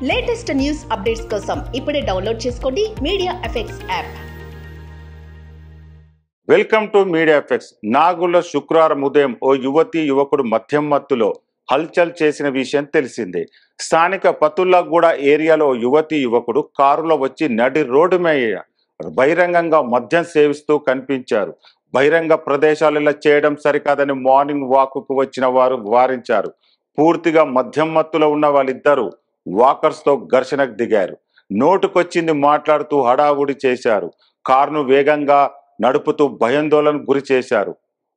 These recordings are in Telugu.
లేటెస్ట్ న్యూస్ అప్డేట్స్ కోసం ఇప్పుడే డౌన్లోడ్ చేసుకోండి media effects app. Welcome to media effects. నాగుల్లో శుక్రవారం ఉదయం ఓ యువకుడు మద్యం మత్తులో హల్చల్ చేసిన విషయం తెలిసిందే. స్థానిక పతుల్లాగూడ ఏరియాలో యువకుడు కారులో వచ్చి నడి రోడ్డు మీద బహిరంగంగా మద్యం సేవిస్తూ కనిపించారు. బహిరంగ ప్రదేశాలలో చేయడం సరికాదని మార్నింగ్ వాక్కు వచ్చిన వారు వారించారు. పూర్తిగా మద్యం మత్తులో ఉన్న వాళ్ళిద్దరూ వాకర్స్తో ఘర్షణకు దిగారు. నోటుకొచ్చింది మాట్లాడుతూ హడావుడి చేశారు. కారును వేగంగా నడుపుతూ భయాందోళనకు గురి చేశారు.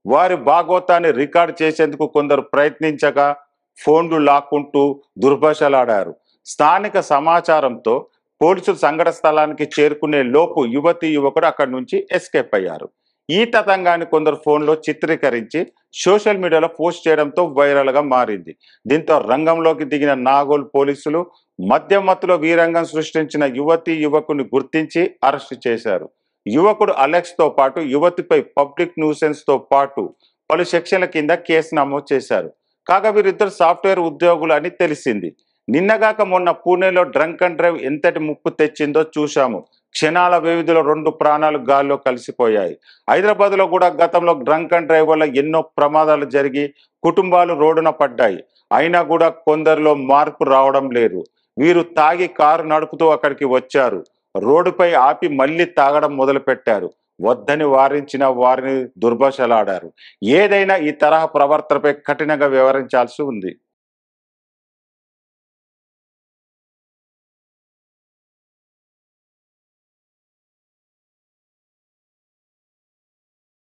వారి భాగోతాన్ని రికార్డు చేసేందుకు కొందరు ప్రయత్నించగా ఫోన్లు లాక్కుంటూ దుర్భాషలాడారు. స్థానిక సమాచారంతో పోలీసులు సంఘటన స్థలానికి చేరుకునే లోపు యువకుడు అక్కడి నుంచి ఎస్కేప్ అయ్యారు. ఈ తతంగాన్ని కొందరు ఫోన్లో చిత్రీకరించి సోషల్ మీడియాలో పోస్ట్ చేయడంతో వైరల్గా మారింది. దీంతో రంగంలోకి దిగిన నాగోల్ పోలీసులు మద్యం మత్తులో వీరంగం సృష్టించిన యువకుని గుర్తించి అరెస్టు చేశారు. యువకుడు అలెక్స్ తో పాటు యువతిపై పబ్లిక్ న్యూసెన్స్ తో పాటు పలు సెక్షన్ల కింద కేసు నమోదు చేశారు. కాగా వీరిద్దరు సాఫ్ట్వేర్ ఉద్యోగులు అని తెలిసింది. నిన్నగాక మొన్న పూణేలో డ్రంక్ అండ్ డ్రైవ్ ఎంతటి ముప్పు తెచ్చిందో చూశాము. క్షణాల వ్యవధిలో 2 ప్రాణాలు గాల్లో కలిసిపోయాయి. హైదరాబాద్లో కూడా గతంలో డ్రంక్ అండ్ డ్రైవ్ వల్ల ఎన్నో ప్రమాదాలు జరిగి కుటుంబాలు రోడ్డున పడ్డాయి. అయినా కూడా కొందరిలో మార్పు రావడం లేదు. వీరు తాగి కారు నడుపుతూ అక్కడికి వచ్చారు. రోడ్డుపై ఆపి మళ్ళీ తాగడం మొదలుపెట్టారు. వద్దని వారించిన వారిని దుర్భాషలాడారు. ఏదైనా ఈ తరహా ప్రవర్తనపై కఠినంగా వ్యవహరించాల్సి ఉంది.